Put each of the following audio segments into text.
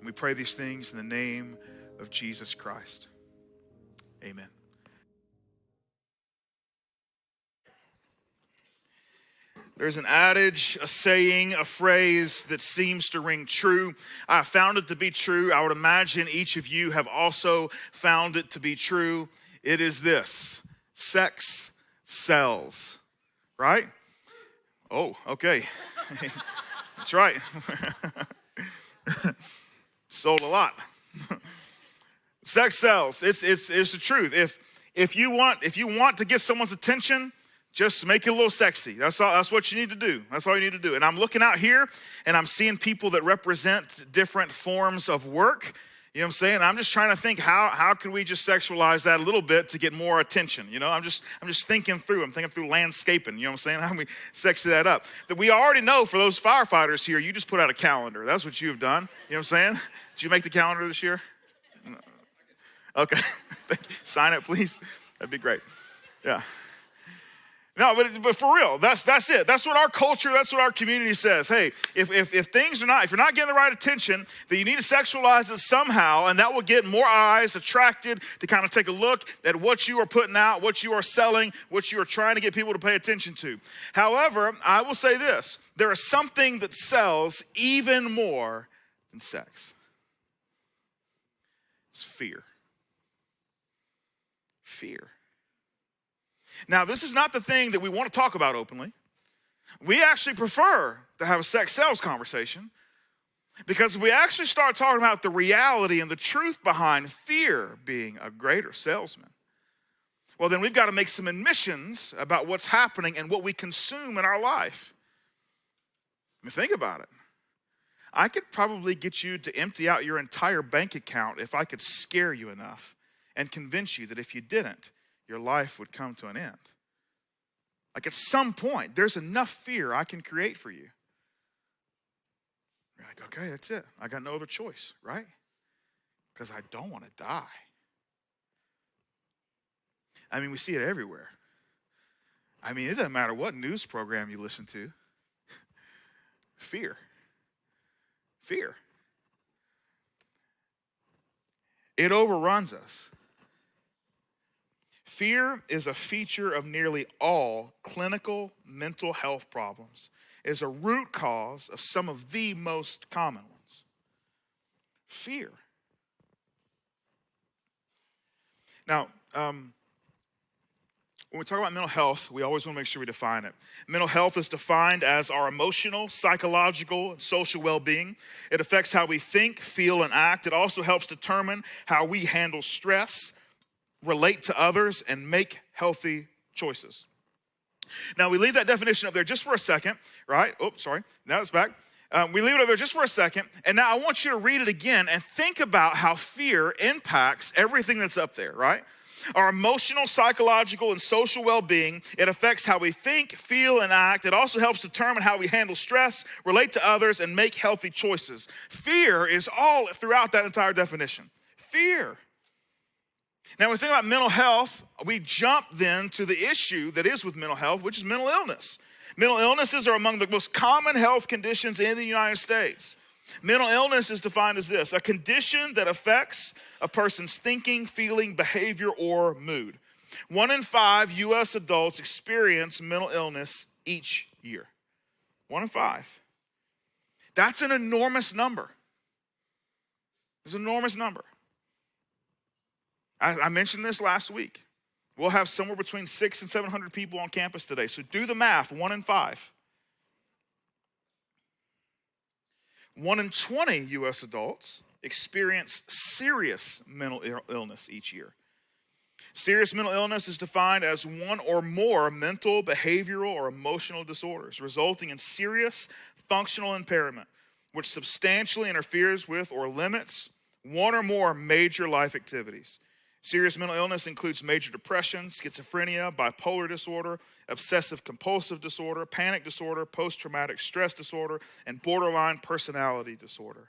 We pray these things in the name of Jesus Christ. Amen. There's an adage, a saying, a phrase that seems to ring true. I found it to be true. I would imagine each of you have also found it to be true. It is this: sex sells, right? Oh, okay. That's right. Sold a lot. Sex sells. It's the truth. If you want to get someone's attention, just make it a little sexy. That's all. That's what you need to do. That's all you need to do. And I'm looking out here, and I'm seeing people that represent different forms of work. You know what I'm saying? I'm just trying to think how could we just sexualize that a little bit to get more attention? You know, I'm just thinking through. I'm thinking through landscaping. You know what I'm saying? How can we sexy that up? That we already know for those firefighters here, you just put out a calendar. That's what you've done. You know what I'm saying? Did you make the calendar this year? No. Okay. Sign it, please. That'd be great. Yeah. No, but for real, that's it. That's what our culture, that's what our community says. Hey, if things are not, if you're not getting the right attention, then you need to sexualize it somehow, and that will get more eyes attracted to kind of take a look at what you are putting out, what you are selling, what you are trying to get people to pay attention to. However, I will say this: there is something that sells even more than sex. It's fear. Fear. Now, this is not the thing that we want to talk about openly. We actually prefer to have a sex sales conversation, because if we actually start talking about the reality and the truth behind fear being a greater salesman, well, then we've got to make some admissions about what's happening and what we consume in our life. I mean, think about it. I could probably get you to empty out your entire bank account if I could scare you enough and convince you that if you didn't, your life would come to an end. Like, at some point, there's enough fear I can create for you. You're like, okay, that's it. I got no other choice, right? Because I don't want to die. I mean, we see it everywhere. I mean, it doesn't matter what news program you listen to. Fear. Fear. It overruns us. Fear is a feature of nearly all clinical mental health problems. It is a root cause of some of the most common ones. Fear. Now, when we talk about mental health, we always want to make sure we define it. Mental health is defined as our emotional, psychological, and social well-being. It affects how we think, feel, and act. It also helps determine how we handle stress, relate to others, and make healthy choices. Now, we leave that definition up there just for a second, right? Oh, sorry. Now it's back. We leave it up there just for a second, and now I want you to read it again and think about how fear impacts everything that's up there, right? Our emotional, psychological, and social well-being. It affects how we think, feel, and act. It also helps determine how we handle stress, relate to others, and make healthy choices. Fear is all throughout that entire definition. Fear. Now, when we think about mental health, we jump then to the issue that is with mental health, which is mental illness. Mental illnesses are among the most common health conditions in the United States. Mental illness is defined as this: a condition that affects a person's thinking, feeling, behavior, or mood. 1 in 5 U.S. adults experience mental illness each year. 1 in 5. That's an enormous number. It's an enormous number. I mentioned this last week. We'll have somewhere between 600 and 700 people on campus today. So do the math, 1 in 5. 1 in 20 U.S. adults experience serious mental illness each year. Serious mental illness is defined as one or more mental, behavioral, or emotional disorders resulting in serious functional impairment, which substantially interferes with or limits one or more major life activities. Serious mental illness includes major depression, schizophrenia, bipolar disorder, obsessive compulsive disorder, panic disorder, post-traumatic stress disorder, and borderline personality disorder.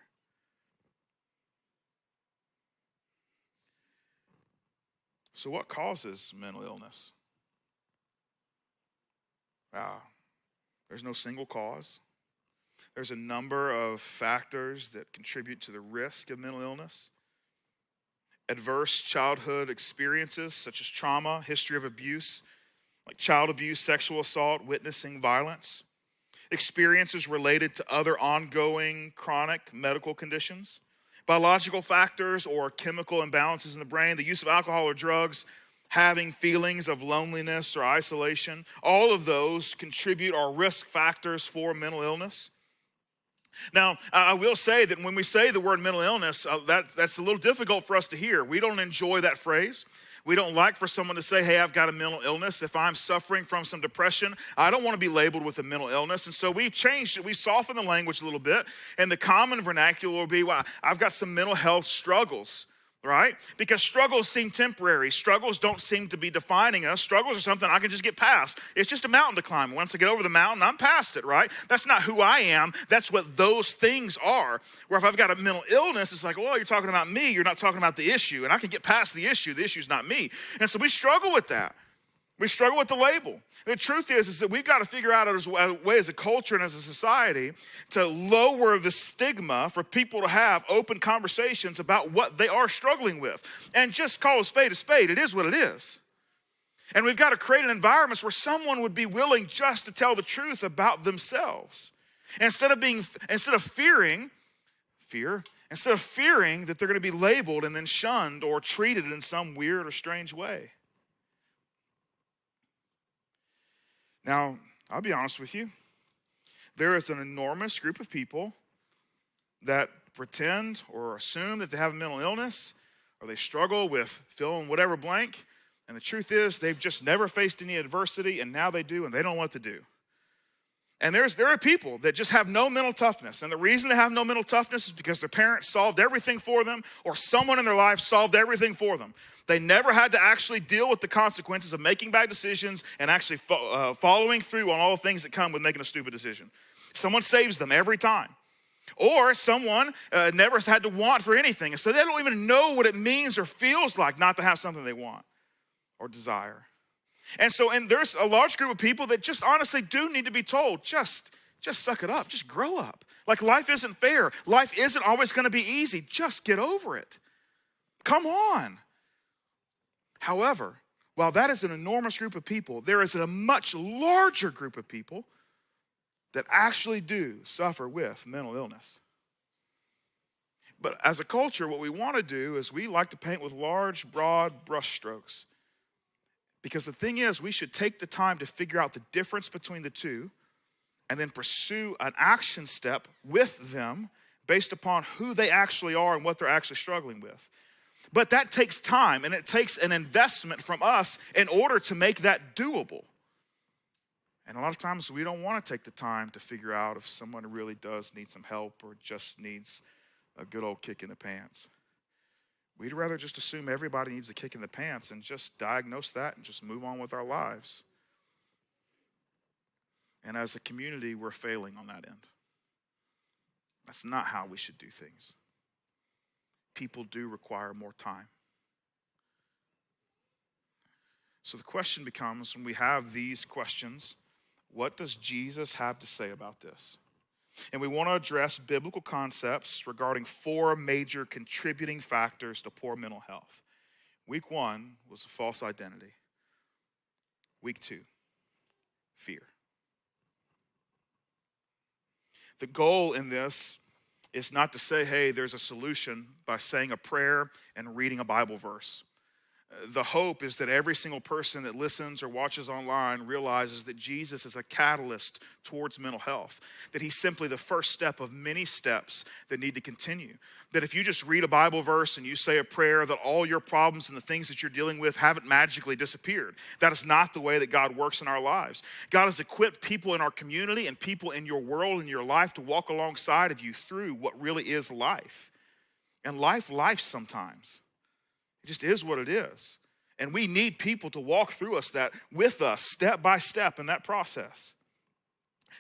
So what causes mental illness? There's no single cause. There's a number of factors that contribute to the risk of mental illness. Adverse childhood experiences such as trauma, history of abuse, like child abuse, sexual assault, witnessing violence. Experiences related to other ongoing chronic medical conditions. Biological factors or chemical imbalances in the brain, the use of alcohol or drugs, having feelings of loneliness or isolation. All of those contribute or risk factors for mental illness. Now, I will say that when we say the word mental illness, that's a little difficult for us to hear. We don't enjoy that phrase. We don't like for someone to say, hey, I've got a mental illness. If I'm suffering from some depression, I don't want to be labeled with a mental illness. And so we changed it. We softened the language a little bit. And the common vernacular will be, well, I've got some mental health struggles, right? Because struggles seem temporary. Struggles don't seem to be defining us. Struggles are something I can just get past. It's just a mountain to climb. Once I get over the mountain, I'm past it, right? That's not who I am. That's what those things are. Where if I've got a mental illness, it's like, well, you're talking about me. You're not talking about the issue. And I can get past the issue. The issue's not me. And so we struggle with that. We struggle with the label. The truth is that we've got to figure out a way as a culture and as a society to lower the stigma for people to have open conversations about what they are struggling with. And just call a spade a spade. It is what it is. And we've got to create an environment where someone would be willing just to tell the truth about themselves. Instead of fearing that they're going to be labeled and then shunned or treated in some weird or strange way. Now, I'll be honest with you. There is an enormous group of people that pretend or assume that they have a mental illness or they struggle with fill in whatever blank. And the truth is they've just never faced any adversity and now they do and they don't know what to do. And there are people that just have no mental toughness. And the reason they have no mental toughness is because their parents solved everything for them or someone in their life solved everything for them. They never had to actually deal with the consequences of making bad decisions and actually following through on all the things that come with making a stupid decision. Someone saves them every time. Or someone never has had to want for anything. And so they don't even know what it means or feels like not to have something they want or desire. And there's a large group of people that just honestly do need to be told, just suck it up, just grow up. Like life isn't fair. Life isn't always going to be easy. Just get over it. Come on. However, while that is an enormous group of people, there is a much larger group of people that actually do suffer with mental illness. But as a culture, what we want to do is we like to paint with large, broad brushstrokes. Because the thing is, we should take the time to figure out the difference between the two and then pursue an action step with them based upon who they actually are and what they're actually struggling with. But that takes time and it takes an investment from us in order to make that doable. And a lot of times we don't want to take the time to figure out if someone really does need some help or just needs a good old kick in the pants. We'd rather just assume everybody needs a kick in the pants and just diagnose that and just move on with our lives. And as a community, we're failing on that end. That's not how we should do things. People do require more time. So the question becomes, when we have these questions, what does Jesus have to say about this? And we want to address biblical concepts regarding 4 major contributing factors to poor mental health. Week 1 was a false identity. Week 2, fear. The goal in this is not to say, hey, there's a solution by saying a prayer and reading a Bible verse. The hope is that every single person that listens or watches online realizes that Jesus is a catalyst towards mental health, that he's simply the first step of many steps that need to continue. That if you just read a Bible verse and you say a prayer, that all your problems and the things that you're dealing with haven't magically disappeared. That is not the way that God works in our lives. God has equipped people in our community and people in your world and your life to walk alongside of you through what really is life. And life sometimes. It just is what it is. And we need people to walk through with us, step by step in that process.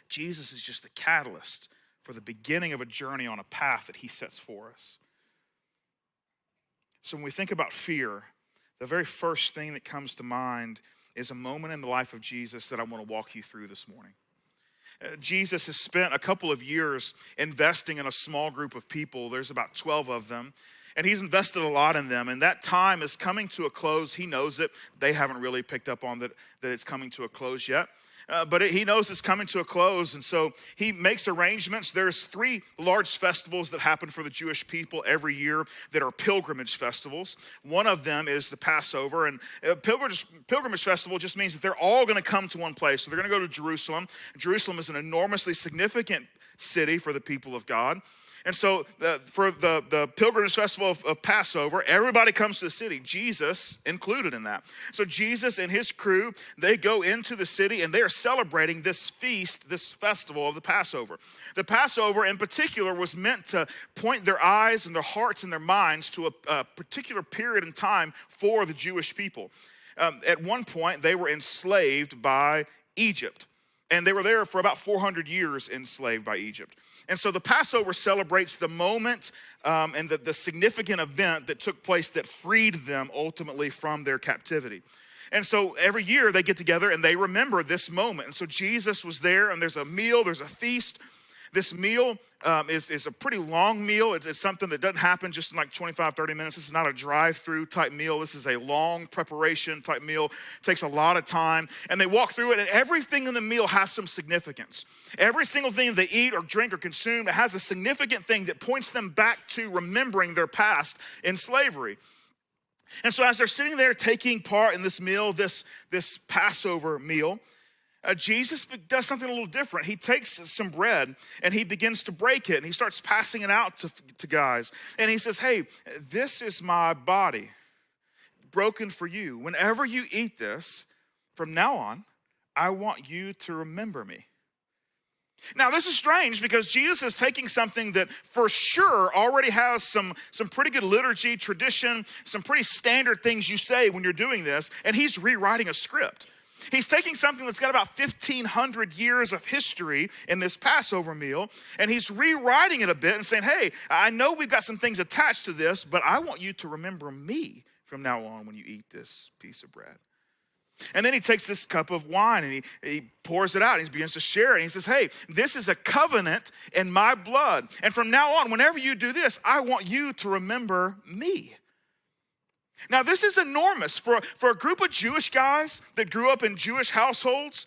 Jesus is just the catalyst for the beginning of a journey on a path that he sets for us. So when we think about fear, the very first thing that comes to mind is a moment in the life of Jesus that I want to walk you through this morning. Jesus has spent a couple of years investing in a small group of people. There's about 12 of them. And he's invested a lot in them. And that time is coming to a close. He knows it. They haven't really picked up on that it's coming to a close yet. But he knows it's coming to a close, and so he makes arrangements. There's 3 large festivals that happen for the Jewish people every year that are pilgrimage festivals. One of them is the Passover, and pilgrimage festival just means that they're all going to come to one place. So they're going to go to Jerusalem. Jerusalem is an enormously significant city for the people of God. And so for the pilgrimage festival of Passover, everybody comes to the city, Jesus included in that. So Jesus and his crew, they go into the city and they are celebrating this feast, this festival of the Passover. The Passover in particular was meant to point their eyes and their hearts and their minds to a particular period in time for the Jewish people. At one point, they were enslaved by Egypt. And they were there for about 400 years enslaved by Egypt. And so the Passover celebrates the moment and the significant event that took place that freed them ultimately from their captivity. And so every year they get together and they remember this moment. And so Jesus was there, and there's a meal, there's a feast. This meal is a pretty long meal. It's something that doesn't happen just in like 25, 30 minutes. This is not a drive-through type meal. This is a long preparation type meal. It takes a lot of time. And they walk through it, and everything in the meal has some significance. Every single thing they eat or drink or consume, it has a significant thing that points them back to remembering their past in slavery. And so as they're sitting there taking part in this meal, this Passover meal, Jesus does something a little different. He takes some bread and he begins to break it, and he starts passing it out to guys. And he says, hey, this is my body broken for you. Whenever you eat this, from now on, I want you to remember me. Now, this is strange because Jesus is taking something that for sure already has some pretty good liturgy, tradition, some pretty standard things you say when you're doing this, and he's rewriting a script. He's taking something that's got about 1,500 years of history in this Passover meal, and he's rewriting it a bit and saying, hey, I know we've got some things attached to this, but I want you to remember me from now on when you eat this piece of bread. And then he takes this cup of wine and he pours it out and he begins to share it. And he says, hey, this is a covenant in my blood. And from now on, whenever you do this, I want you to remember me. Now, this is enormous for a group of Jewish guys that grew up in Jewish households,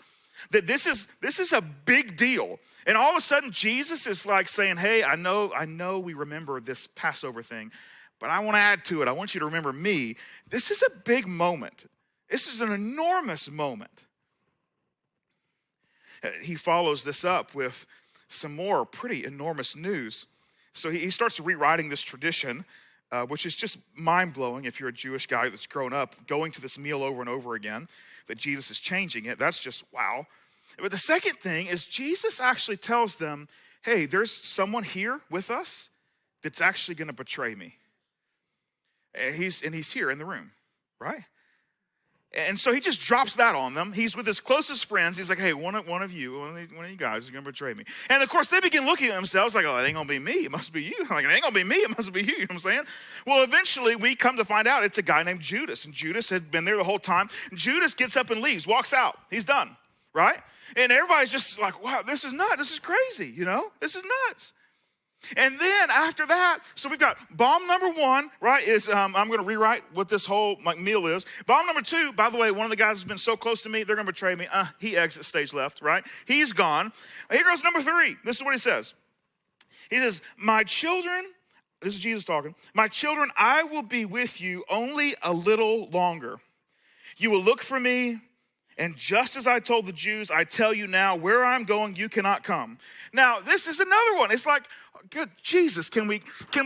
that this is a big deal. And all of a sudden, Jesus is like saying, hey, I know we remember this Passover thing, but I want to add to it. I want you to remember me. This is a big moment. This is an enormous moment. He follows this up with some more pretty enormous news. So he starts rewriting this tradition, which is just mind-blowing if you're a Jewish guy that's grown up going to this meal over and over again, that Jesus is changing it. That's just wow. But the second thing is Jesus actually tells them, hey, there's someone here with us that's actually going to betray me. And he's here in the room, right? And so he just drops that on them. He's with his closest friends. He's like, hey, one of you guys is going to betray me. And of course, they begin looking at themselves like, oh, it ain't going to be me. It must be you. Like, it ain't going to be me. It must be you. You know what I'm saying? Well, eventually, we come to find out it's a guy named Judas. And Judas had been there the whole time. Judas gets up and leaves, walks out. He's done, right? And everybody's just like, wow, this is nuts. This is crazy, you know? This is nuts. And then after that, so we've got bomb number one, right, is I'm going to rewrite what this whole meal is. Bomb number two, by the way, one of the guys has been so close to me, they're going to betray me. He exits stage left, right? He's gone. Here goes number three. This is what he says. He says, my children, this is Jesus talking, my children, I will be with you only a little longer. You will look for me, and just as I told the Jews, I tell you now, where I'm going, you cannot come. Now, this is another one. It's like, good Jesus, can we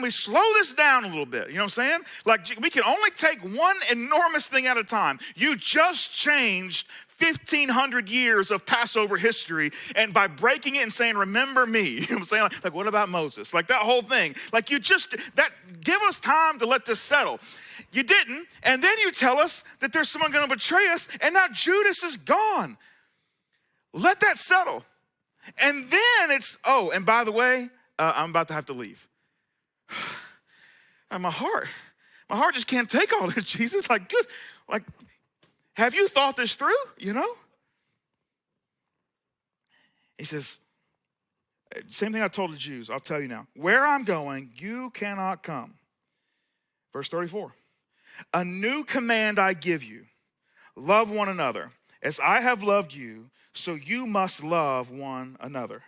slow this down a little bit? You know what I'm saying? Like, we can only take one enormous thing at a time. You just changed 1,500 years of Passover history, and by breaking it and saying, remember me, you know what I'm saying? Like, what about Moses? Like, that whole thing. Like, give us time to let this settle. You didn't, and then you tell us that there's someone going to betray us, and now Judas is gone. Let that settle. And then it's, oh, and by the way, I'm about to have to leave. And my heart just can't take all this, Jesus. Like, good. Like, have you thought this through, you know? He says, same thing I told the Jews, I'll tell you now. Where I'm going, you cannot come. Verse 34. A new command I give you. Love one another. As I have loved you, so you must love one another.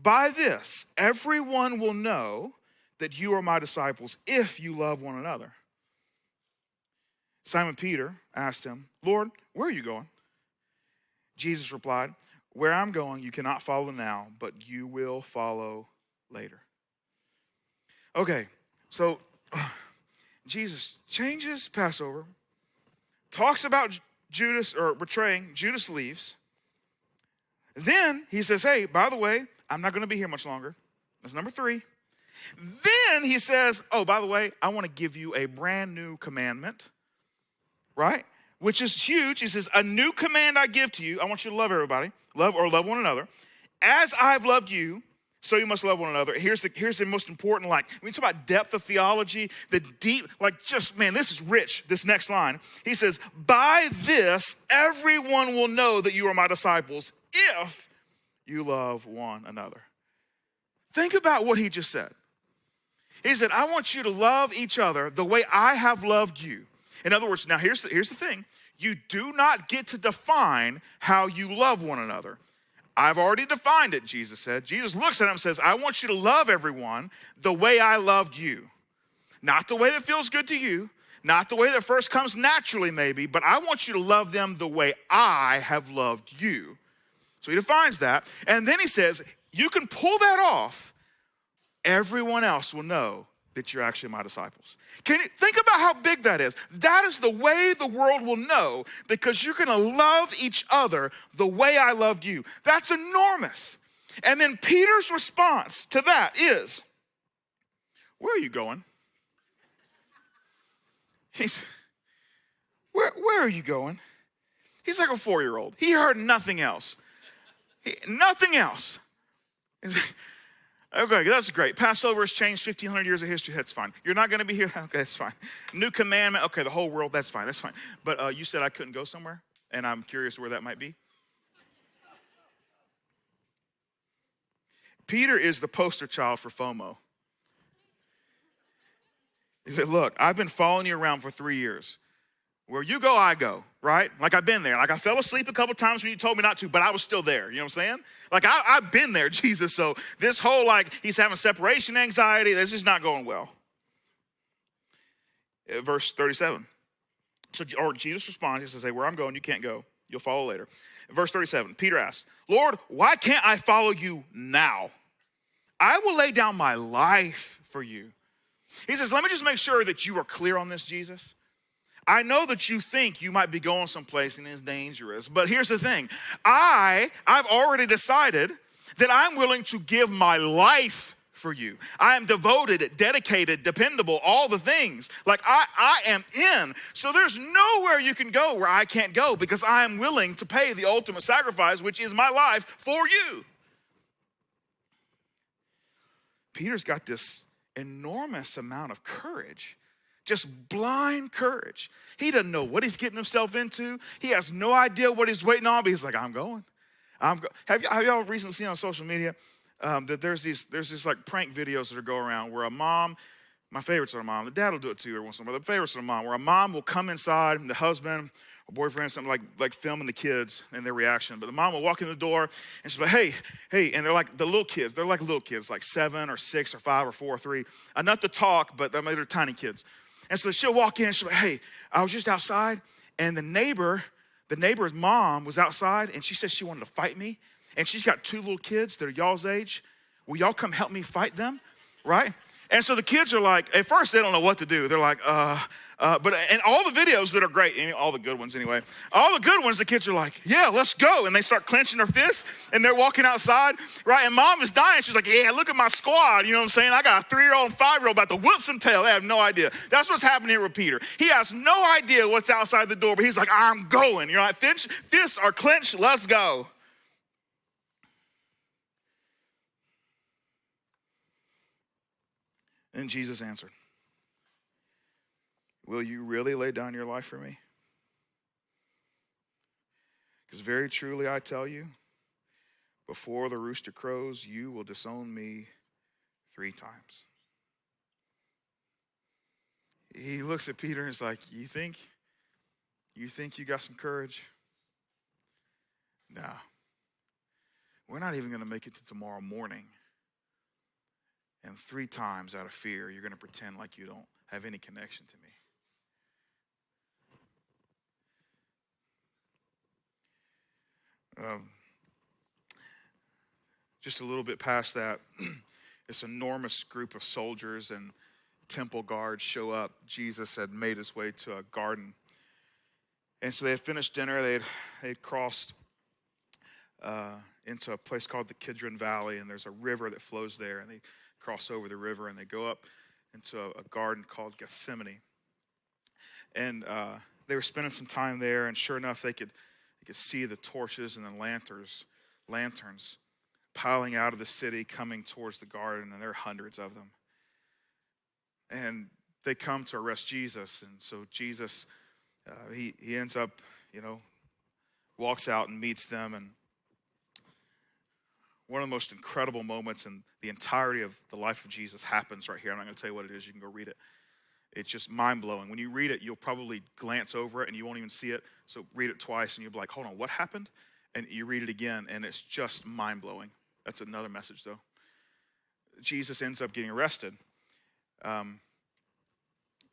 By this, everyone will know that you are my disciples if you love one another. Simon Peter asked him, Lord, where are you going? Jesus replied, where I'm going, you cannot follow now, but you will follow later. Okay, so Jesus changes Passover, talks about Judas or betraying. Judas leaves. Then he says, hey, by the way, I'm not going to be here much longer. That's number 3. Then he says, oh, by the way, I want to give you a brand new commandment, right? Which is huge. He says, a new command I give to you. I want you to love everybody. Love one another. As I've loved you, so you must love one another. Here's the most important, when you talk about depth of theology, the deep, this is rich, this next line. He says, by this, everyone will know that you are my disciples if you love one another. Think about what he just said. He said, I want you to love each other the way I have loved you. In other words, now here's the thing. You do not get to define how you love one another. I've already defined it, Jesus said. Jesus looks at him and says, I want you to love everyone the way I loved you. Not the way that feels good to you, not the way that first comes naturally maybe, but I want you to love them the way I have loved you. So he defines that. And then he says, you can pull that off. Everyone else will know that you're actually my disciples. Can you think about how big that is? That is the way the world will know, because you're going to love each other the way I loved you. That's enormous. And then Peter's response to that is, where are you going? Where are you going? He's like a 4-year-old. He heard nothing else. Nothing else. Okay, that's great. Passover has changed 1,500 years of history. That's fine. You're not going to be here? Okay, that's fine. New commandment. Okay, the whole world. That's fine. That's fine. But you said I couldn't go somewhere, and I'm curious where that might be. Peter is the poster child for FOMO. He said, look, I've been following you around for 3 years. Where you go, I go, right? Like I've been there. Like I fell asleep a couple times when you told me not to, but I was still there. You know what I'm saying? Like I've been there, Jesus. So this whole he's having separation anxiety, this is not going well. Verse 37. Or Jesus responds, he says, hey, where I'm going, you can't go. You'll follow later. Verse 37, Peter asks, Lord, why can't I follow you now? I will lay down my life for you. He says, let me just make sure that you are clear on this, Jesus. I know that you think you might be going someplace and it's dangerous, but here's the thing. I've already decided that I'm willing to give my life for you. I am devoted, dedicated, dependable, all the things. I am in. So there's nowhere you can go where I can't go, because I am willing to pay the ultimate sacrifice, which is my life for you. Peter's got this enormous amount of courage. Just blind courage. He doesn't know what he's getting himself into. He has no idea what he's waiting on, but he's like, I'm going. Have y'all recently seen on social media that there's these prank videos that are going around where a mom, my favorites are a mom, the dad will do it too every once in a while, the favorites are a mom, where a mom will come inside and the husband or boyfriend, something like filming the kids and their reaction. But the mom will walk in the door and she's like, hey, and they're like the little kids. They're like little kids, like 7 or 6 or 5 or 4 or 3. Enough to talk, but they're tiny kids. And so she'll walk in and she'll be like, hey, I was just outside, and the neighbor's mom was outside, and she said she wanted to fight me. And she's got 2 little kids that are y'all's age. Will y'all come help me fight them? Right? And so the kids are like, at first they don't know what to do. They're like, and all the videos that are great, all the good ones anyway, all the good ones, the kids are like, yeah, let's go. And they start clenching their fists and they're walking outside, right? And mom is dying. She's like, yeah, look at my squad. You know what I'm saying? I got a 3-year-old and 5-year-old about to whoop some tail. They have no idea. That's what's happening here with Peter. He has no idea what's outside the door, but he's like, I'm going. You're like, fists are clenched. Let's go. And Jesus answered, will you really lay down your life for me? Because very truly I tell you, before the rooster crows, you will disown me 3 times. He looks at Peter and is like, you think you got some courage? No. We're not even going to make it to tomorrow morning. And 3 times out of fear, you're going to pretend like you don't have any connection to me. Just a little bit past that, this enormous group of soldiers and temple guards show up. Jesus had made his way to a garden. And so they had finished dinner. They'd crossed into a place called the Kidron Valley, and there's a river that flows there, and they cross over the river, and they go up into a garden called Gethsemane. And they were spending some time there, and sure enough, they could see the torches and the lanterns piling out of the city, coming towards the garden, and there are hundreds of them. And they come to arrest Jesus, and so Jesus, he ends up, walks out and meets them, and one of the most incredible moments in the entirety of the life of Jesus happens right here. I'm not going to tell you what it is. You can go read it. It's just mind-blowing. When you read it, you'll probably glance over it and you won't even see it. So read it twice and you'll be like, hold on, what happened? And you read it again and it's just mind-blowing. That's another message though. Jesus ends up getting arrested.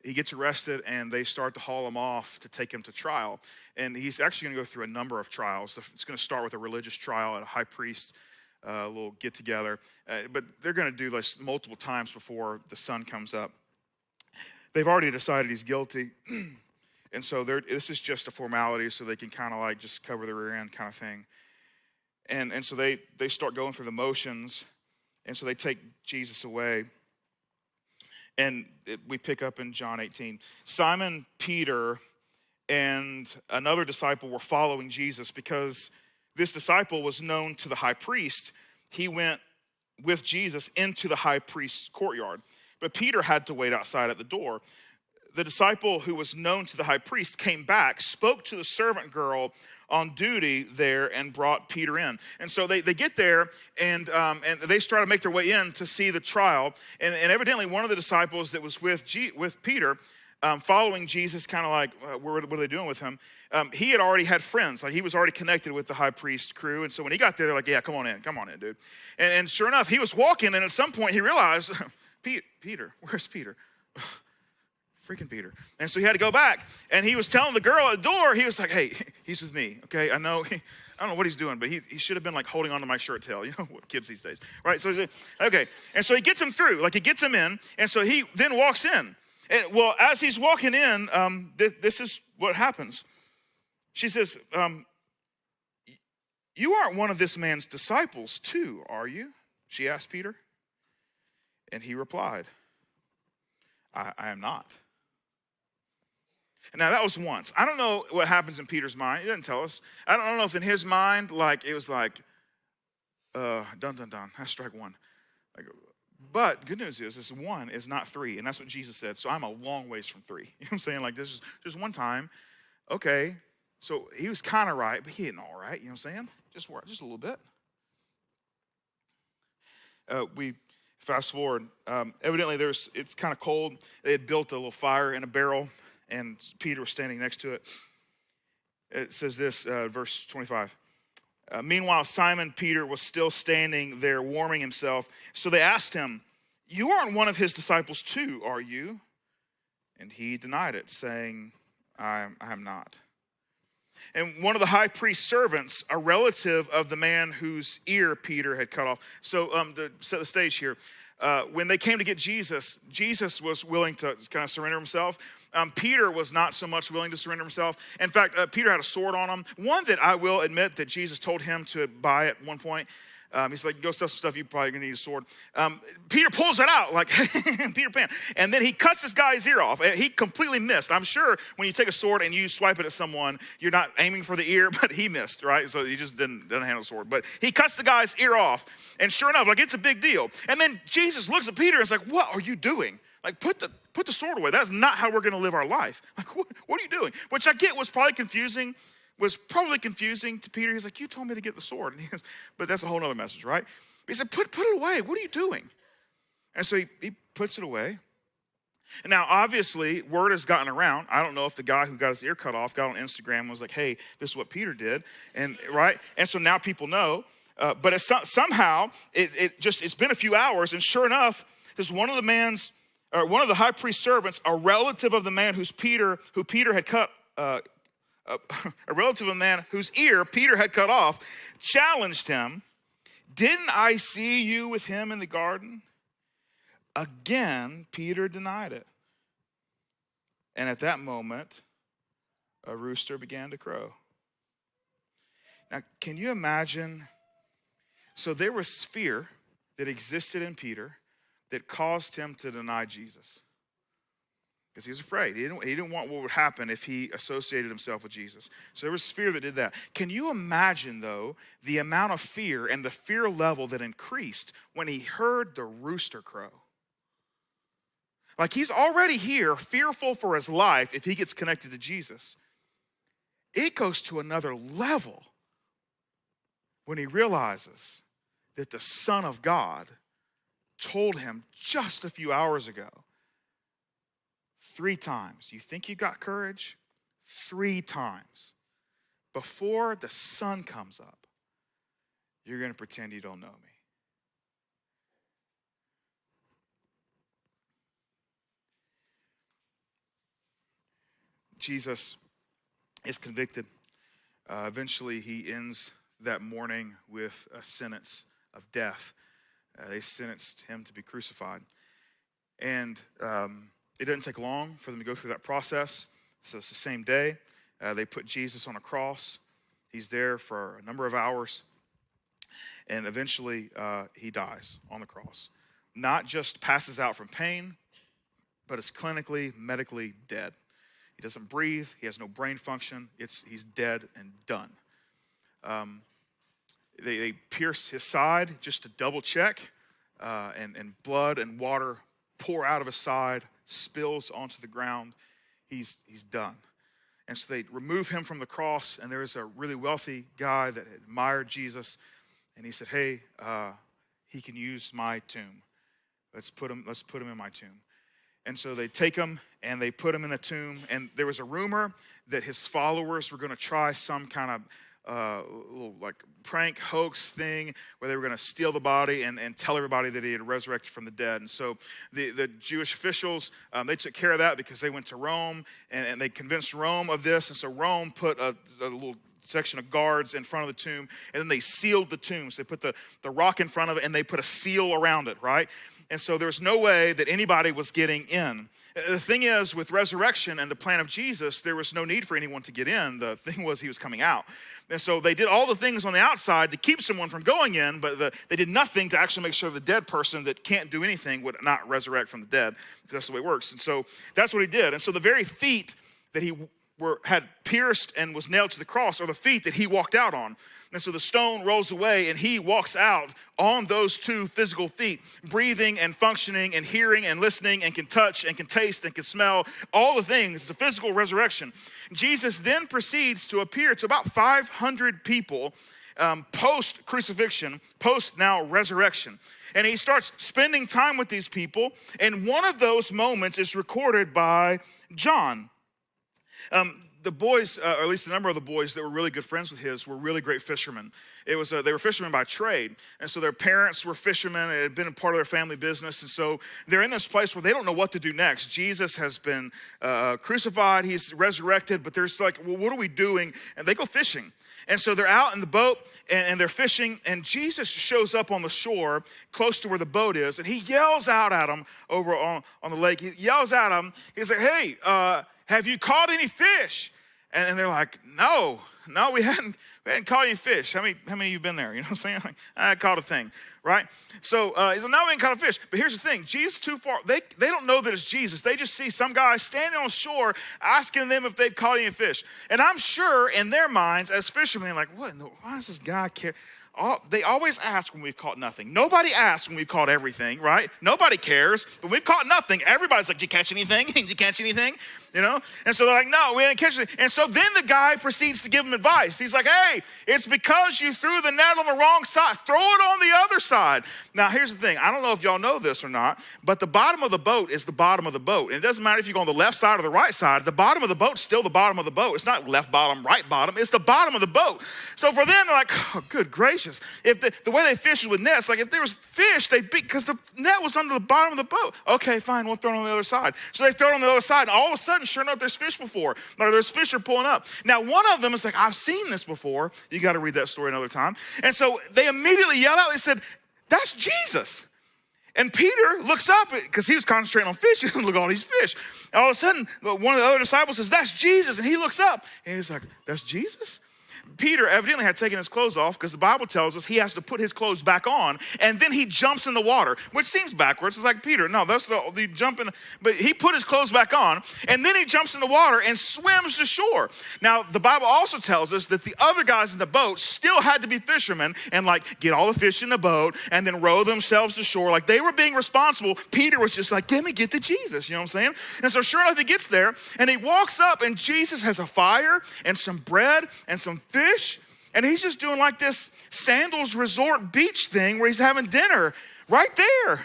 He gets arrested and they start to haul him off to take him to trial. And he's actually going to go through a number of trials. It's going to start with a religious trial at a high priest, a little get-together. But they're going to do this multiple times before the sun comes up. They've already decided he's guilty. And so this is just a formality so they can kind of like just cover the rear end kind of thing. And so they start going through the motions. And so they take Jesus away. And we pick up in John 18. Simon Peter and another disciple were following Jesus because this disciple was known to the high priest. He went with Jesus into the high priest's courtyard. But Peter had to wait outside at the door. The disciple who was known to the high priest came back, spoke to the servant girl on duty there, and brought Peter in. And so they get there, and they start to make their way in to see the trial. And evidently one of the disciples that was with Peter, following Jesus, kind of like, what are they doing with him? He had already had friends. Like, he was already connected with the high priest crew. And so when he got there, they're like, yeah, come on in, dude. And sure enough, he was walking, and at some point he realized, Peter, where's Peter? Freaking Peter. And so he had to go back. And he was telling the girl at the door, he was like, hey, he's with me, okay? I don't know what he's doing, but he should have been like holding onto my shirt tail. You know what kids these days, right? So, okay. And so he gets him through, like he gets him in. And so he then walks in. And well, as he's walking in, this is what happens. She says, you aren't one of this man's disciples too, are you? She asked Peter. And he replied, I am not. Now, that was once. I don't know what happens in Peter's mind. He doesn't tell us. I don't know if in his mind, like, it was like, dun, dun, dun, that's strike one. Like, but good news is, this one is not 3, and that's what Jesus said. So I'm a long ways from 3. You know what I'm saying? Like, this is just one time. Okay, so he was kind of right, but he ain't all right. You know what I'm saying? Just a little bit. We fast forward. Evidently, it's kind of cold. They had built a little fire in a barrel, and Peter was standing next to it. It says this, verse 25. Meanwhile, Simon Peter was still standing there warming himself. So they asked him, you aren't one of his disciples too, are you? And he denied it, saying, I am not. And one of the high priest's servants, a relative of the man whose ear Peter had cut off. So to set the stage here, when they came to get Jesus, Jesus was willing to kind of surrender himself. Peter was not so much willing to surrender himself. In fact, Peter had a sword on him. One that I will admit that Jesus told him to buy at one point. He's like, go sell some stuff, you're probably gonna need a sword. Peter pulls it out, like Peter Pan. And then he cuts this guy's ear off. He completely missed. I'm sure when you take a sword and you swipe it at someone, you're not aiming for the ear, but he missed, right? So he just didn't handle the sword. But he cuts the guy's ear off. And sure enough, like, it's a big deal. And then Jesus looks at Peter and is like, what are you doing? Like, put the sword away. That's not how we're gonna live our life. Like, what are you doing? Which I get was probably confusing was probably confusing to Peter. He's like, you told me to get the sword. And he goes, but that's a whole other message, right? He said, put it away. What are you doing? And so he puts it away. And now, obviously, word has gotten around. I don't know if the guy who got his ear cut off got on Instagram and was like, hey, this is what Peter did. And right? And so now people know. But somehow, it's been a few hours, and sure enough, there's one of the high priest's servants, a relative of the man who Peter had cut, a relative of the man whose ear Peter had cut off, challenged him. Didn't I see you with him in the garden? Again, Peter denied it. And at that moment, a rooster began to crow. Now, can you imagine? So there was fear that existed in Peter that caused him to deny Jesus. Because he was afraid. He didn't want what would happen if he associated himself with Jesus. So there was fear that did that. Can you imagine, though, the amount of fear and the fear level that increased when he heard the rooster crow? Like, he's already here, fearful for his life if he gets connected to Jesus. It goes to another level when he realizes that the Son of God told him just a few hours ago, 3 times. You think you got courage? 3 times. Before the sun comes up, you're going to pretend you don't know me. Jesus is convicted. Eventually, he ends that morning with a sentence of death. They sentenced him to be crucified. And it didn't take long for them to go through that process. So it's the same day. They put Jesus on a cross. He's there for a number of hours. And eventually, he dies on the cross. Not just passes out from pain, but is clinically, medically dead. He doesn't breathe. He has no brain function. He's dead and done. They pierced his side just to double check, and blood and water pour out of his side, spills onto the ground. He's done. And so they remove him from the cross, and there is a really wealthy guy that admired Jesus, and he said, hey, he can use my tomb. Let's put him in my tomb. And so they take him and they put him in the tomb. And there was a rumor that his followers were going to try some kind of little like prank hoax thing where they were going to steal the body and tell everybody that he had resurrected from the dead. And so the Jewish officials, they took care of that because they went to Rome and they convinced Rome of this. And so Rome put a little section of guards in front of the tomb, and then they sealed the tomb. So they put the rock in front of it and they put a seal around it, right? And so there's no way that anybody was getting in. The thing is, with resurrection and the plan of Jesus, there was no need for anyone to get in. The thing was he was coming out. And so they did all the things on the outside to keep someone from going in, but they did nothing to actually make sure the dead person that can't do anything would not resurrect from the dead, because that's the way it works. And so that's what he did. And so the very feet that he had pierced and was nailed to the cross are the feet that he walked out on. And so the stone rolls away and he walks out on those 2 physical feet, breathing and functioning and hearing and listening and can touch and can taste and can smell, all the things. It's a physical resurrection. Jesus then proceeds to appear to about 500 people post-crucifixion, post-now resurrection. And he starts spending time with these people, and one of those moments is recorded by John. The boys, or at least a number of the boys that were really good friends with his, were really great fishermen. They were fishermen by trade, and so their parents were fishermen. It had been a part of their family business, and so they're in this place where they don't know what to do next. Jesus has been crucified, he's resurrected, but there's like, well, what are we doing? And they go fishing. And so they're out in the boat, and they're fishing, and Jesus shows up on the shore close to where the boat is, and he yells out at them over on the lake. He yells at them. He's like, hey, have you caught any fish? And they're like, no, we hadn't caught any fish. How many of you been there? You know what I'm saying? Like, I caught a thing, right? So he's like, no, we ain't caught a fish. But here's the thing, Jesus too far, they don't know that it's Jesus. They just see some guy standing on shore asking them if they've caught any fish. And I'm sure in their minds as fishermen, they're like, why does this guy care? They always ask when we've caught nothing. Nobody asks when we've caught everything, right? Nobody cares. But we've caught nothing. Everybody's like, did you catch anything? Did you catch anything? You know? And so they're like, no, we didn't catch anything. And so then the guy proceeds to give him advice. He's like, hey, it's because you threw the net on the wrong side. Throw it on the other side. Now, here's the thing. I don't know if y'all know this or not, but the bottom of the boat is the bottom of the boat. And it doesn't matter if you go on the left side or the right side. The bottom of the boat's still the bottom of the boat. It's not left bottom, right bottom. It's the bottom of the boat. So for them, they're like, oh, good gracious. If the way they fish with nets, like if there was fish, they'd be, because the net was under the bottom of the boat. Okay, fine, we'll throw it on the other side. So they throw it on the other side, and all of a sudden, sure enough, there's fish before. Or there's fish are pulling up. Now, one of them is like, I've seen this before. You got to read that story another time. And so they immediately yelled out, they said, that's Jesus. And Peter looks up, because he was concentrating on fish. He look at all these fish. And all of a sudden, one of the other disciples says, that's Jesus. And he looks up, and he's like, that's Jesus? Peter evidently had taken his clothes off, because the Bible tells us he has to put his clothes back on, and then he jumps in the water, which seems backwards. It's like, Peter, no, that's the jump in. But he put his clothes back on, and then he jumps in the water and swims to shore. Now, the Bible also tells us that the other guys in the boat still had to be fishermen and like get all the fish in the boat and then row themselves to shore. Like they were being responsible. Peter was just like, get to Jesus. You know what I'm saying? And so sure enough, he gets there, and he walks up, and Jesus has a fire and some bread and some fish, and he's just doing like this Sandals Resort beach thing where he's having dinner right there.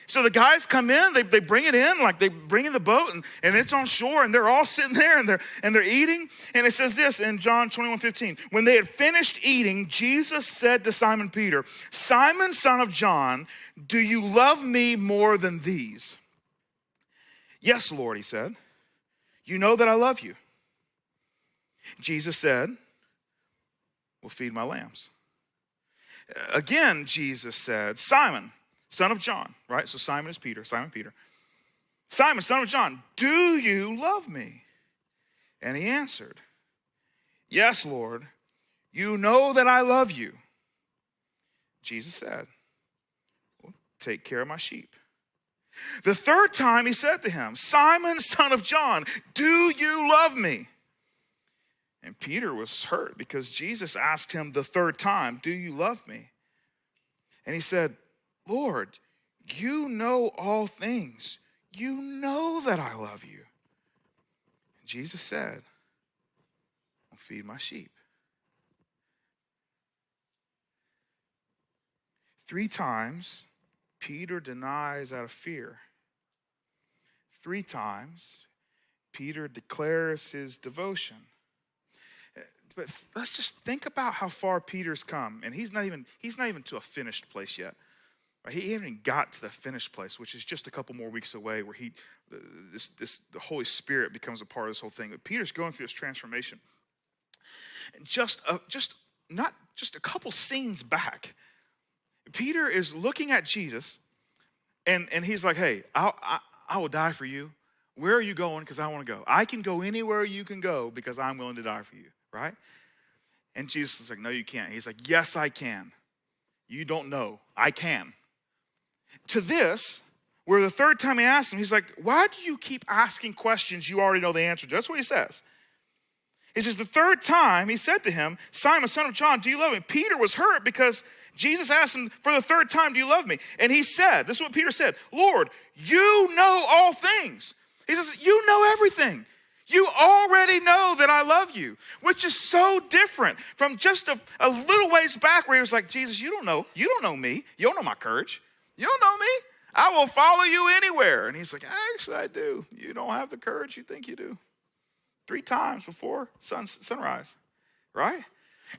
So the guys come in, they bring it in, like they bring in the boat, and it's on shore, and they're all sitting there, and they're eating. And it says this in John 21:15. When they had finished eating, Jesus said to Simon Peter, Simon, son of John, do you love me more than these? Yes, Lord, he said. You know that I love you. Jesus said, well, feed my lambs. Again, Jesus said, Simon, son of John, right? So Simon is Peter, Simon Peter. Simon, son of John, do you love me? And he answered, yes, Lord, you know that I love you. Jesus said, well, take care of my sheep. The third time he said to him, Simon, son of John, do you love me? And Peter was hurt because Jesus asked him the third time, do you love me? And he said, Lord, you know all things. You know that I love you. And Jesus said, well, feed my sheep. 3 times, Peter denies out of fear. 3 times, Peter declares his devotion. But let's just think about how far Peter's come. And he's not even to a finished place yet. He hasn't even got to the finished place, which is just a couple more weeks away, where the Holy Spirit becomes a part of this whole thing. But Peter's going through this transformation. And just a couple scenes back, Peter is looking at Jesus, and he's like, hey, I will die for you. Where are you going? Because I want to go. I can go anywhere you can go because I'm willing to die for you. Right? And Jesus is like, no, you can't. He's like, yes, I can. You don't know. I can. To this, where the third time he asked him, he's like, why do you keep asking questions you already know the answer to? That's what he says. He says, the third time he said to him, Simon, son of John, do you love me? Peter was hurt because Jesus asked him for the third time, do you love me? And he said, this is what Peter said, Lord, you know all things. He says, you know everything. You already know that I love you, which is so different from just a little ways back where he was like, Jesus, you don't know me. You don't know my courage. You don't know me. I will follow you anywhere. And he's like, actually, I do. You don't have the courage you think you do. 3 times before sunrise, right?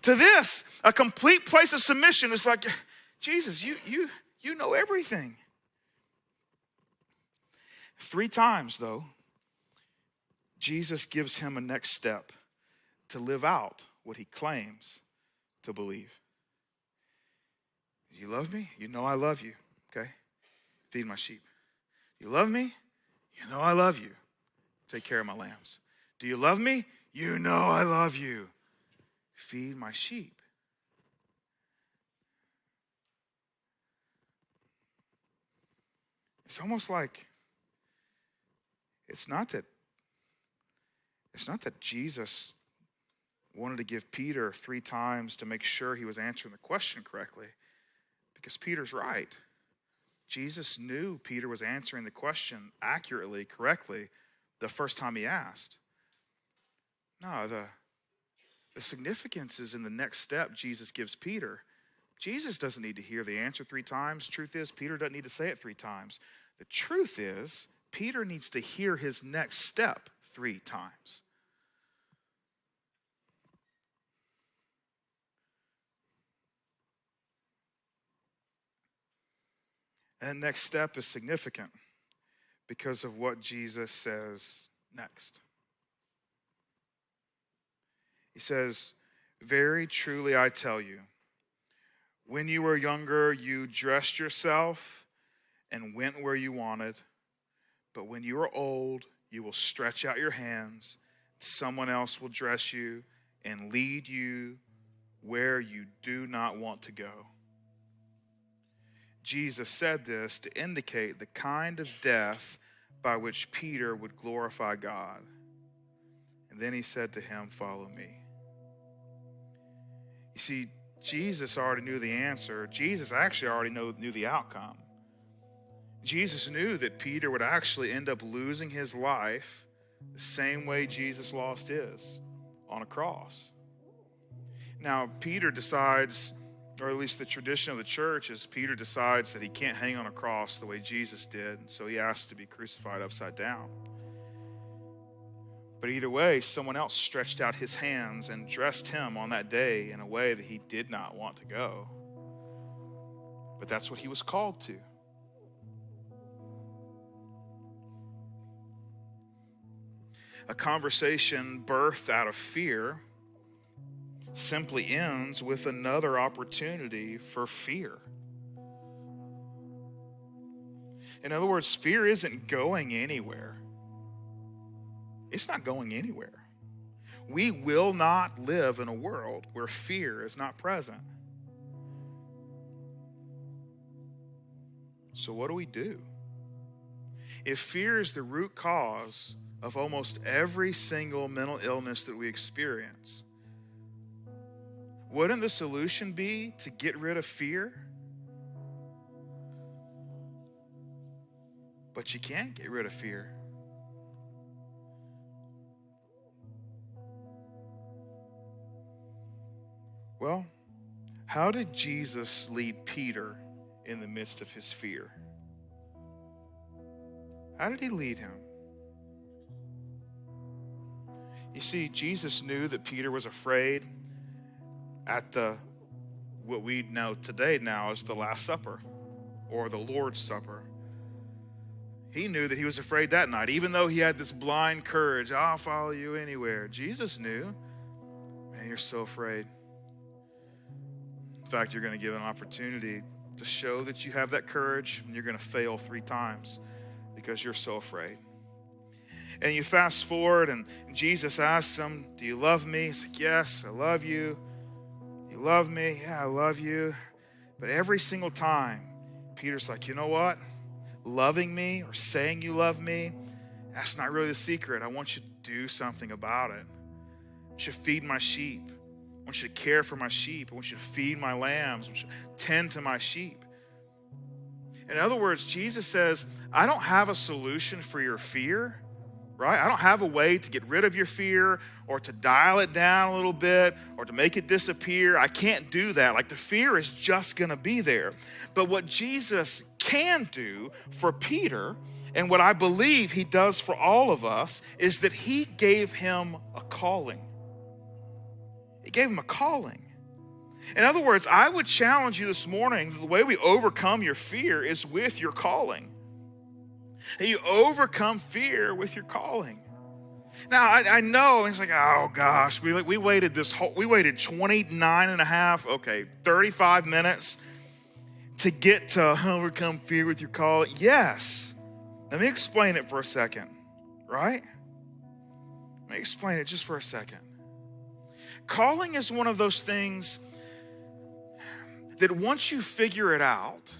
To this, a complete place of submission is like, Jesus, you know everything. 3 times, though, Jesus gives him a next step to live out what he claims to believe. You love me? You know I love you, okay? Feed my sheep. You love me? You know I love you. Take care of my lambs. Do you love me? You know I love you. Feed my sheep. It's almost like it's not that Jesus wanted to give Peter 3 times to make sure he was answering the question correctly. Because Peter's right. Jesus knew Peter was answering the question accurately, correctly, the first time he asked. No, the significance is in the next step Jesus gives Peter. Jesus doesn't need to hear the answer 3 times. Truth is, Peter doesn't need to say it 3 times. The truth is, Peter needs to hear his next step 3 times. And next step is significant because of what Jesus says next. He says, "Very truly I tell you, when you were younger, you dressed yourself and went where you wanted. But when you are old, you will stretch out your hands. Someone else will dress you and lead you where you do not want to go." Jesus said this to indicate the kind of death by which Peter would glorify God. And then he said to him, "Follow me." You see, Jesus already knew the answer. Jesus actually already knew the outcome. Jesus knew that Peter would actually end up losing his life the same way Jesus lost his, on a cross. Now, Peter decides, or at least the tradition of the church is Peter decides that he can't hang on a cross the way Jesus did, and so he asks to be crucified upside down. But either way, someone else stretched out his hands and dressed him on that day in a way that he did not want to go. But that's what he was called to. A conversation birthed out of fear simply ends with another opportunity for fear. In other words, fear isn't going anywhere. It's not going anywhere. We will not live in a world where fear is not present. So what do? If fear is the root cause of almost every single mental illness that we experience, wouldn't the solution be to get rid of fear? But you can't get rid of fear. Well, how did Jesus lead Peter in the midst of his fear? How did he lead him? You see, Jesus knew that Peter was afraid at what we know today now as the Last Supper or the Lord's Supper. He knew that he was afraid that night, even though he had this blind courage. "I'll follow you anywhere." Jesus knew, man, you're so afraid. In fact, you're going to give an opportunity to show that you have that courage, and you're going to fail 3 times because you're so afraid. And you fast forward, and Jesus asks him, "Do you love me?" He's like, "Yes, I love you." "You love me?" "Yeah, I love you." But every single time, Peter's like, "You know what? Loving me or saying you love me, that's not really the secret. I want you to do something about it. I want you to feed my sheep. I want you to care for my sheep. I want you to feed my lambs. I want you to tend to my sheep." In other words, Jesus says, I don't have a solution for your fear, right? I don't have a way to get rid of your fear or to dial it down a little bit or to make it disappear. I can't do that. Like, the fear is just going to be there. But what Jesus can do for Peter, and what I believe he does for all of us, is that he gave him a calling. He gave him a calling. In other words, I would challenge you this morning, the way we overcome your fear is with your calling. And you overcome fear with your calling. Now, I know, it's like, oh gosh, we waited 35 minutes to get to overcome fear with your calling. Yes. Let me explain it for a second, right? Let me explain it just for a second. Calling is one of those things that once you figure it out,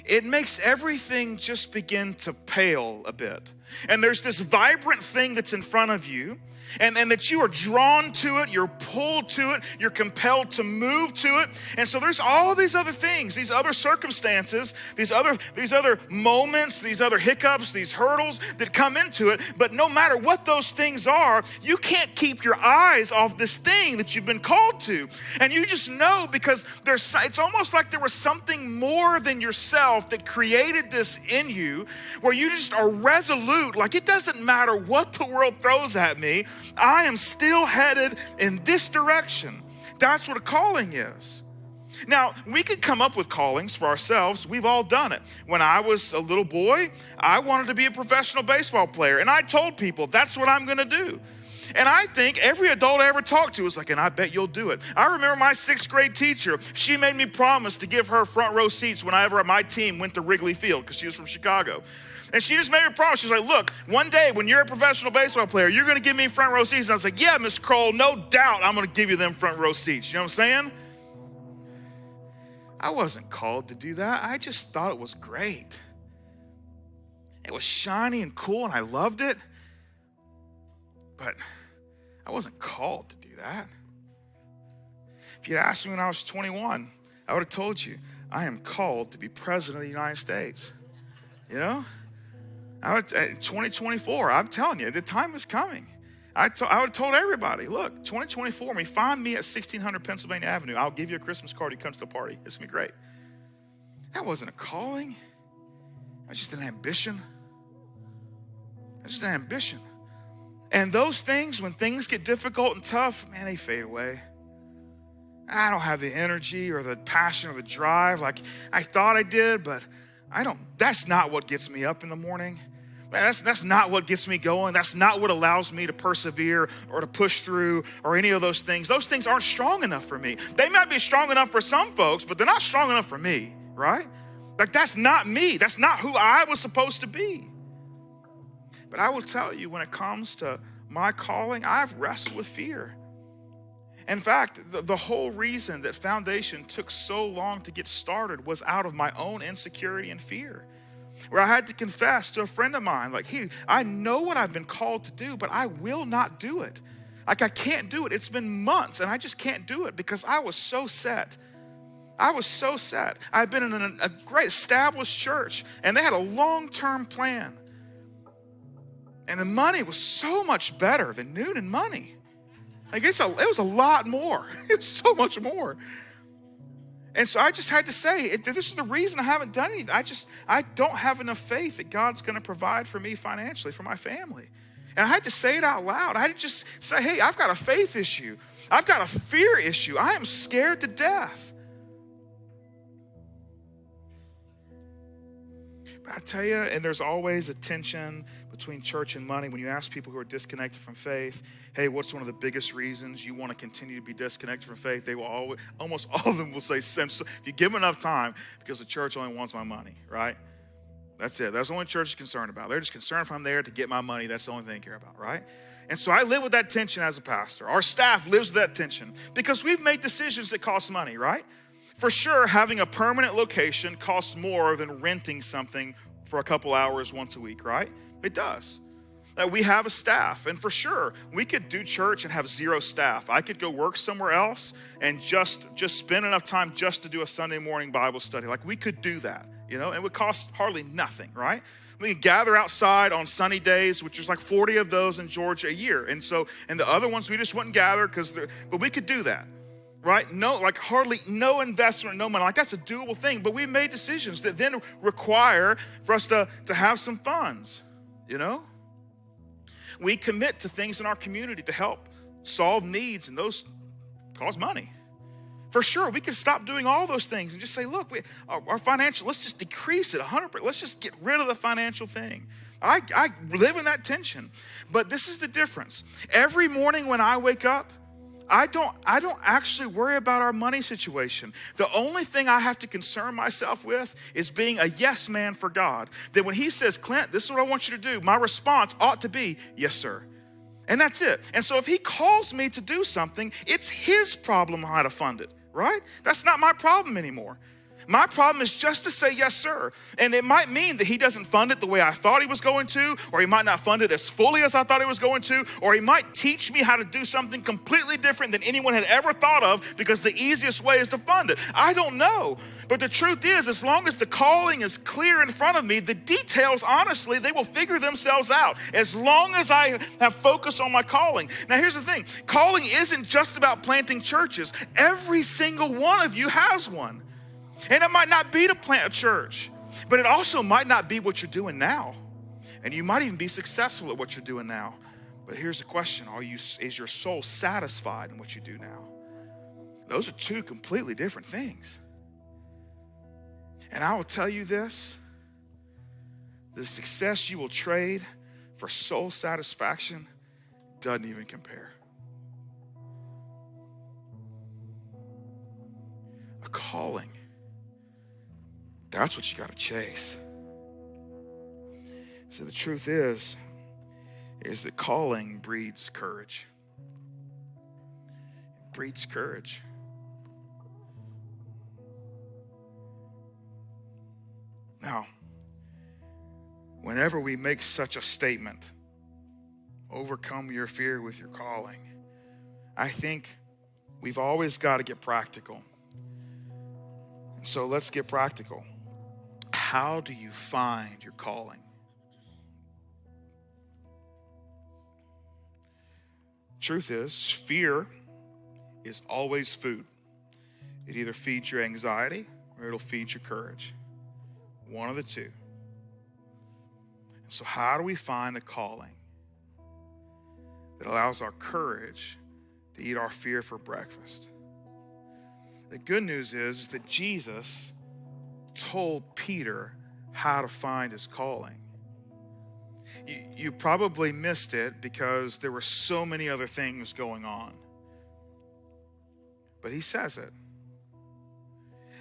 it makes everything just begin to pale a bit. And there's this vibrant thing that's in front of you, and that you are drawn to it, you're pulled to it, you're compelled to move to it. And so there's all these other things, these other circumstances, these other moments, these other hiccups, these hurdles that come into it. But no matter what those things are, you can't keep your eyes off this thing that you've been called to. And you just know, because it's almost like there was something more than yourself that created this in you, where you just are resolute, like it doesn't matter what the world throws at me, I am still headed in this direction. That's what a calling is. Now, we could come up with callings for ourselves. We've all done it. When I was a little boy, I wanted to be a professional baseball player, and I told people, that's what I'm going to do. And I think every adult I ever talked to was like, and I bet you'll do it. I remember my 6th grade teacher, she made me promise to give her front row seats whenever my team went to Wrigley Field, because she was from Chicago. And she just made me a promise. She's like, look, one day when you're a professional baseball player, you're going to give me front row seats. And I was like, yeah, Miss Kroll, no doubt I'm going to give you them front row seats. You know what I'm saying? I wasn't called to do that. I just thought it was great. It was shiny and cool, and I loved it. But I wasn't called to do that. If you'd asked me when I was 21, I would have told you, I am called to be president of the United States. You know? 2024, I'm telling you, the time is coming. I would have told everybody, look, 2024, find me at 1600 Pennsylvania Avenue. I'll give you a Christmas card. You come to the party. It's going to be great. That wasn't a calling. That was just an ambition. And those things, when things get difficult and tough, man, they fade away. I don't have the energy or the passion or the drive like I thought I did, but that's not what gets me up in the morning. That's not what gets me going. That's not what allows me to persevere or to push through or any of those things. Those things aren't strong enough for me. They might be strong enough for some folks, but they're not strong enough for me, right? Like, that's not me. That's not who I was supposed to be. But I will tell you, when it comes to my calling, I've wrestled with fear. In fact, the whole reason that Foundation took so long to get started was out of my own insecurity and fear, where I had to confess to a friend of mine, like, hey, I know what I've been called to do, but I will not do it. Like, I can't do it. It's been months, and I just can't do it because I was so set. I've been in a great established church, and they had a long-term plan. And the money was so much better than Newnan money. Like, it was a lot more. It was so much more. And so I just had to say, this is the reason I haven't done anything. I don't have enough faith that God's going to provide for me financially, for my family. And I had to say it out loud. I had to just say, hey, I've got a faith issue. I've got a fear issue. I am scared to death. But I tell you, and there's always a tension between church and money. When you ask people who are disconnected from faith, hey, what's one of the biggest reasons you want to continue to be disconnected from faith? They will almost all of them will say, if you give them enough time, because the church only wants my money, right? That's it. That's the only church is concerned about. They're just concerned if I'm there to get my money. That's the only thing they care about, right? And so I live with that tension as a pastor. Our staff lives with that tension because we've made decisions that cost money, right? For sure, having a permanent location costs more than renting something for a couple hours once a week, right? It does. We have a staff, and for sure, we could do church and have 0 staff. I could go work somewhere else and just spend enough time just to do a Sunday morning Bible study. Like, we could do that, and it would cost hardly nothing, right? We could gather outside on sunny days, which is like 40 of those in Georgia a year. And the other ones we just wouldn't gather but we could do that, right? No, like hardly no investment, no money. Like, that's a doable thing, but we made decisions that then require for us to have some funds, We commit to things in our community to help solve needs, and those cost money. For sure, we can stop doing all those things and just say, look, our financial, let's just decrease it 100%. Let's just get rid of the financial thing. I live in that tension. But this is the difference. Every morning when I wake up, I don't actually worry about our money situation. The only thing I have to concern myself with is being a yes man for God. That when he says, Clint, this is what I want you to do, my response ought to be, yes, sir. And that's it. And so if he calls me to do something, it's his problem how to fund it, right? That's not my problem anymore. My problem is just to say yes, sir. And it might mean that he doesn't fund it the way I thought he was going to, or he might not fund it as fully as I thought he was going to, or he might teach me how to do something completely different than anyone had ever thought of because the easiest way is to fund it. I don't know. But the truth is, as long as the calling is clear in front of me, the details, honestly, they will figure themselves out as long as I have focused on my calling. Now, here's the thing. Calling isn't just about planting churches. Every single one of you has one. And it might not be to plant a church, but it also might not be what you're doing now. And you might even be successful at what you're doing now. But here's the question. Is your soul satisfied in what you do now? Those are two completely different things. And I will tell you this, the success you will trade for soul satisfaction doesn't even compare. A calling. That's what you got to chase. So the truth is that calling breeds courage. It breeds courage. Now, whenever we make such a statement, overcome your fear with your calling, I think we've always got to get practical. And so let's get practical. How do you find your calling? Truth is, fear is always food. It either feeds your anxiety or it'll feed your courage. One of the two. So how do we find a calling that allows our courage to eat our fear for breakfast? The good news is that Jesus told Peter how to find his calling. You probably missed it because there were so many other things going on. But he says it.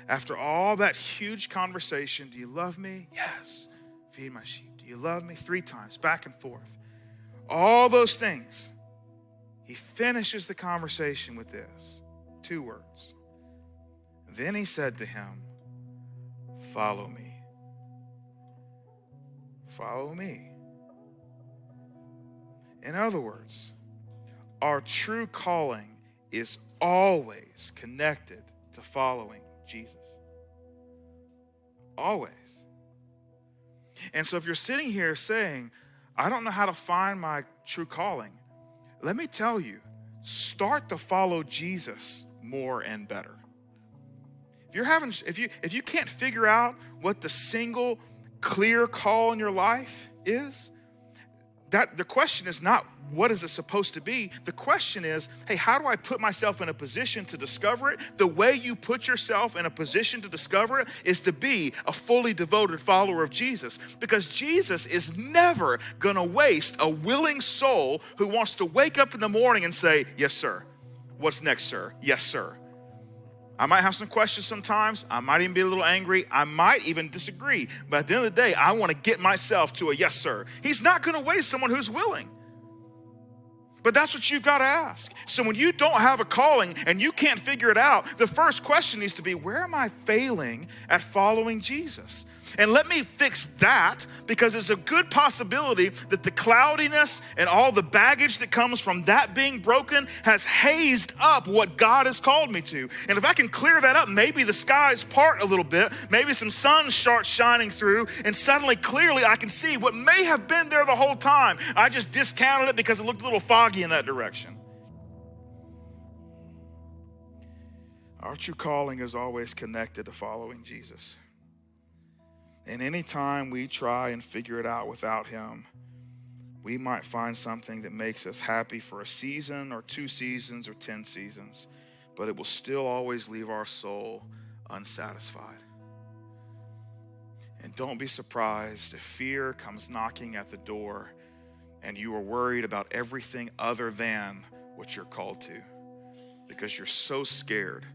After all that huge conversation, do you love me? Yes. Feed my sheep. Do you love me? 3 times, back and forth. All those things. He finishes the conversation with this. 2 words. Then he said to him, follow me. Follow me. In other words, our true calling is always connected to following Jesus. Always. And so if you're sitting here saying, I don't know how to find my true calling, let me tell you, start to follow Jesus more and better. If you can't figure out what the single clear call in your life is, that the question is not what is it supposed to be? The question is, hey, how do I put myself in a position to discover it? The way you put yourself in a position to discover it is to be a fully devoted follower of Jesus, because Jesus is never going to waste a willing soul who wants to wake up in the morning and say, yes, sir. What's next, sir? Yes, sir. I might have some questions sometimes. I might even be a little angry. I might even disagree. But at the end of the day, I want to get myself to a yes, sir. He's not going to waste someone who's willing. But that's what you've got to ask. So when you don't have a calling and you can't figure it out, the first question needs to be, where am I failing at following Jesus? And let me fix that, because there's a good possibility that the cloudiness and all the baggage that comes from that being broken has hazed up what God has called me to. And if I can clear that up, maybe the skies part a little bit, maybe some sun starts shining through, and suddenly clearly I can see what may have been there the whole time. I just discounted it because it looked a little foggy in that direction. Our true calling is always connected to following Jesus. And anytime we try and figure it out without him, we might find something that makes us happy for a season or 2 seasons or 10 seasons, but it will still always leave our soul unsatisfied. And don't be surprised if fear comes knocking at the door and you are worried about everything other than what you're called to, because you're so scared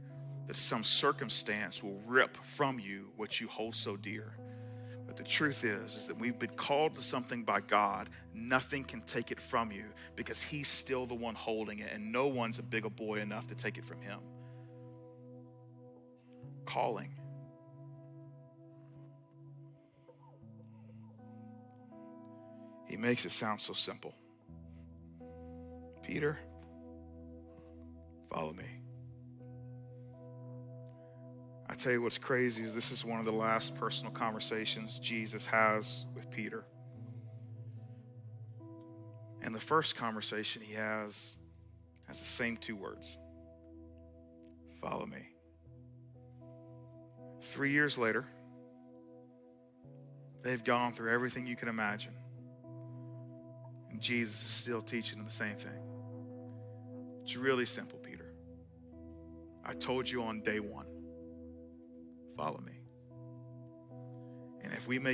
that some circumstance will rip from you what you hold so dear. But the truth is that we've been called to something by God. Nothing can take it from you, because he's still the one holding it, and no one's a big a boy enough to take it from him. Calling. makes it sound so simple. Peter, follow me. I tell you what's crazy is this is one of the last personal conversations Jesus has with Peter. And the first conversation he has the same two words. Follow me. 3 years later, they've gone through everything you can imagine. And Jesus is still teaching them the same thing. It's really simple, Peter. I told you on day one, follow me. And if we make